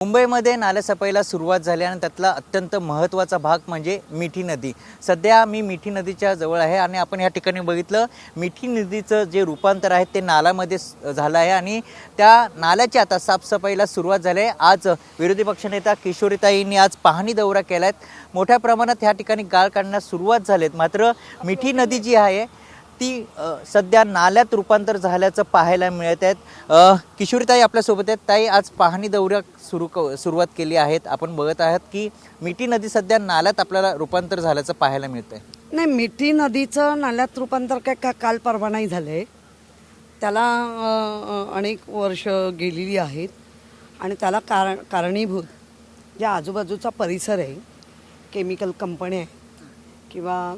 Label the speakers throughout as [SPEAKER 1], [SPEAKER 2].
[SPEAKER 1] मुंबईमध्ये नालेसफाईला सुरुवात झाली आणि त्यातला अत्यंत महत्त्वाचा भाग म्हणजे मिठी नदी। सध्या मी मिठी नदीच्या जवळ आहे आणि आपण या ठिकाणी बघितलं मिठी नदीचं जे रूपांतर आहे ते नाल्यामध्ये झालं आहे आणि त्या नाल्याची आता साफसफाईला सुरुवात झाली आहे। आज विरोधी पक्षनेता किशोरीताईंनी आज पाहणी दौरा केलाय। मोठ्या प्रमाणात या ठिकाणी गाळ काढण्यास सुरुवात झालीत, मात्र मिठी नदी जी आहे ती सध्या नाल्यात रूपांतर झाल्याचं पाहायला मिळत आहे। किशोरीताई आपल्यासोबत आहेत। ताई, आज पाहणी दौरा सुरुवात केली आहे। आपण बघत आहात की मिठी नदी सध्या नाल्यात आपल्याला रूपांतर झाल्याचं पाहायला मिळतंय।
[SPEAKER 2] नाही, मिठी नदीचं नाल्यात रूपांतर काय काल परवा नाही झालंय, त्याला अनेक वर्ष गेलेली आहेत आणि त्याला कारणीभूत जे आजूबाजूचा परिसर आहे, केमिकल कंपन्या आहेत किंवा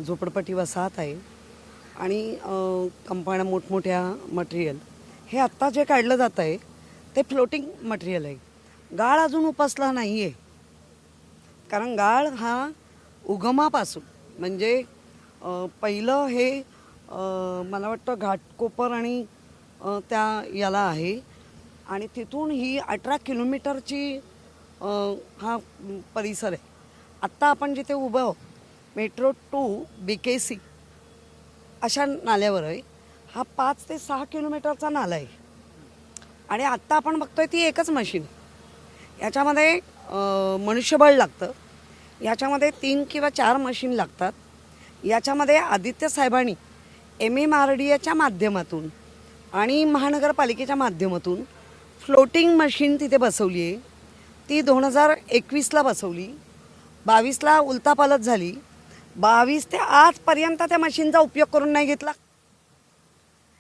[SPEAKER 2] झोपडपट्टी वसाहत आहे आणि कंपन्या मोठमोठ्या मटेरियल हे आत्ता जे काढलं जातं आहे ते फ्लोटिंग मटेरियल आहे। गाळ अजून उपसला नाही आहे, कारण गाळ हा उगमापासून म्हणजे पहिलं हे मला वाटतं घाटकोपर आणि त्या याला आहे आणि तिथून ही 18 किलोमीटरची हा परिसर आहे। आत्ता आपण जिथे उभं आहोत मेट्रो 2 BKC अशा नाल्यावर आहे। हा 5 ते 6 किलोमीटरचा नाला आहे आणि आत्ता आपण बघतोय ती एकच मशीन। याच्यामध्ये मनुष्यबळ लागतं, याच्यामध्ये 3 किंवा 4 मशीन लागतात। याच्यामध्ये आदित्य साहेबांनी MMRDAच्या माध्यमातून आणि महानगरपालिकेच्या माध्यमातून फ्लोटिंग मशीन तिथे बसवली आहे। ती 2021ला बसवली, 22ला उलतापालत झाली, 22 ते आजपर्यंत त्या मशीनचा उपयोग करून नाही घेतला।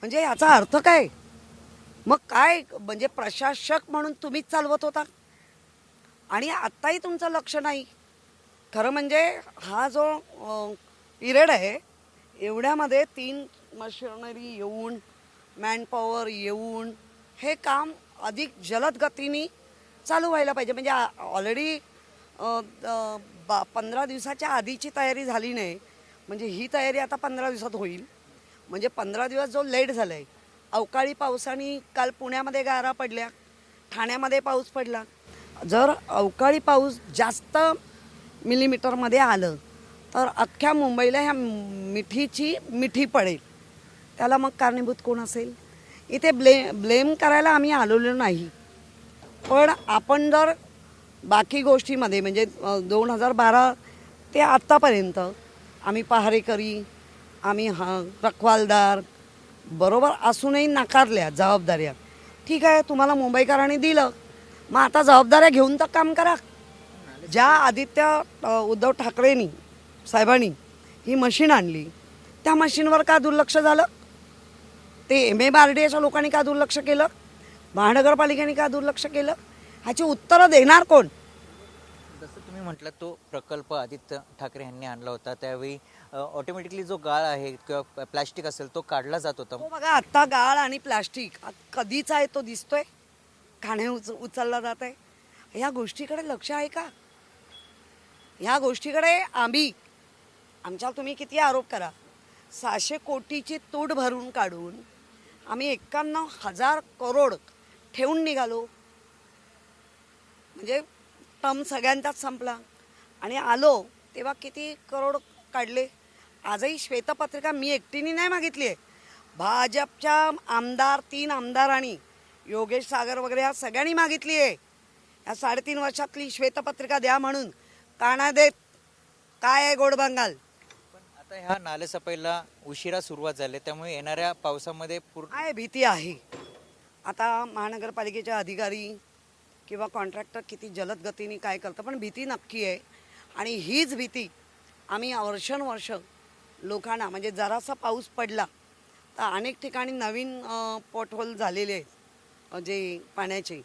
[SPEAKER 2] म्हणजे याचा अर्थ काय? मग काय म्हणजे प्रशासक म्हणून तुम्हीच चालवत होता आणि आत्ताही तुमचं लक्ष नाही। खरं म्हणजे हा जो पिरियड आहे एवढ्यामध्ये 3 मशिनरी येऊन मॅनपॉवर येऊन हे काम अधिक जलद गतीने चालू व्हायला पाहिजे। म्हणजे ऑलरेडी 15 दिवसाच्या आधीची तयारी झाली नाही, म्हणजे ही तयारी आता 15 दिवसात होईल। म्हणजे 15 दिवस जो लेट झाला आहे, अवकाळी पावसाने काल पुण्यामध्ये गारा पडल्या, ठाण्यामध्ये पाऊस पडला। जर अवकाळी पाऊस जास्त मिलीमीटरमध्ये आलं तर अख्ख्या मुंबईला ह्या मिठीची मिठी पडेल। त्याला मग कारणीभूत कोण असेल? इथे ब्लेम करायला आम्ही आलेलो नाही, पण आपण जर बाकी गोष्टीमध्ये म्हणजे 2012 ते आत्तापर्यंत आम्ही पहारेकरी, आम्ही रखवालदार बरोबर असूनही नाकारल्या जबाबदाऱ्या। ठीक आहे, तुम्हाला मुंबईकरांनी दिलं, मग आता जबाबदाऱ्या घेऊन तर काम करा। ज्या उद्धव ठाकरेंनी साहेबांनी ही मशीन आणली त्या मशीनवर का दुर्लक्ष झालं? ते MMRDAच्या लोकांनी का दुर्लक्ष केलं? महानगरपालिकेने का दुर्लक्ष केलं? ह्याची उत्तरं देणार कोण?
[SPEAKER 1] जसं तुम्ही म्हटलं तो प्रकल्प आदित्य ठाकरे यांनी आणला होता, त्यावेळी ऑटोमॅटिकली जो गाळ आहे किंवा प्लास्टिक असेल तो काढला जात होता।
[SPEAKER 2] हो बघा, आत्ता गाळ आणि प्लास्टिक कधीचा आहे तो दिसतोय, खाणे उचलला जात आहे। ह्या गोष्टीकडे लक्ष आहे का? ह्या गोष्टीकडे आमच्यावर तुम्ही किती आरोप करा, 600 कोटीची तूट भरून काढून आम्ही 51,000 करोड ठेवून निघालो। म्हणजे टर्म सगळ्यांचाच संपला आणि आलो तेव्हा किती करोड काढले? आजही श्वेतपत्रिका मी एकटीने नाही मागितली आहे, भाजपच्या आमदार 3 आमदारांनी, योगेश सागर वगैरे ह्या सगळ्यांनी मागितली आहे। या 3.5 वर्षातली श्वेतपत्रिका द्या म्हणून का नाही देत? काय आहे गोड बंगाल?
[SPEAKER 1] पण आता ह्या नालेसफाईला उशिरा सुरुवात झाली, त्यामुळे येणाऱ्या पावसामध्ये
[SPEAKER 2] काय भीती आहे? आता महानगरपालिकेचे अधिकारी किंवा कॉन्ट्रॅक्टर किती जलद गतीने काय करतं, पण भीती नक्की आहे। आणि हीच भीती आम्ही वर्षानुवर्ष लोकांना, म्हणजे जरासा पाऊस पडला तर अनेक ठिकाणी नवीन पोटहोल झालेले आहेत जे पाण्याचे,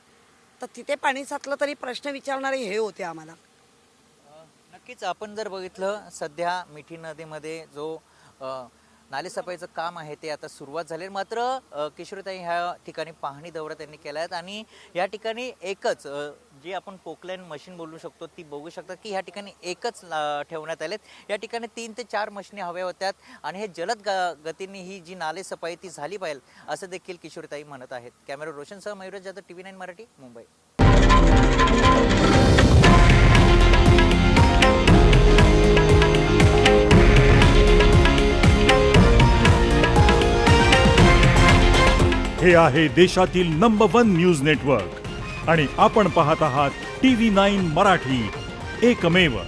[SPEAKER 2] तर तिथे पाणी साचलं तरी प्रश्न विचारणारे हे होते आम्हाला।
[SPEAKER 1] नक्कीच आपण जर बघितलं सध्या मिठी नदीमध्ये जो नालेसफाईचं काम आहे ते आता सुरुवात झाली. मात्र किशोरीताई ह्या ठिकाणी पाहणी दौरा त्यांनी केला आहे आणि या ठिकाणी एकच जी आपण पोकलाईन मशीन बोलू शकतो ती बघू शकता की ह्या ठिकाणी एकच ठेवण्यात आलेत. या ठिकाणी 3 ते 4 मशिनी हव्या होत्यात आणि हे जलद गतीने ही जी नालेसफाई ती झाली पाहिजे असं देखील किशोरीताई म्हणत आहेत. कॅमेरा रोशनसह मयूर जाधव, TV9 मराठी, मुंबई.
[SPEAKER 3] हे आहे देशातील नंबर 1 न्यूज नेटवर्क आणि आपण पाहत आहात TV9 मराठी, एकमेव.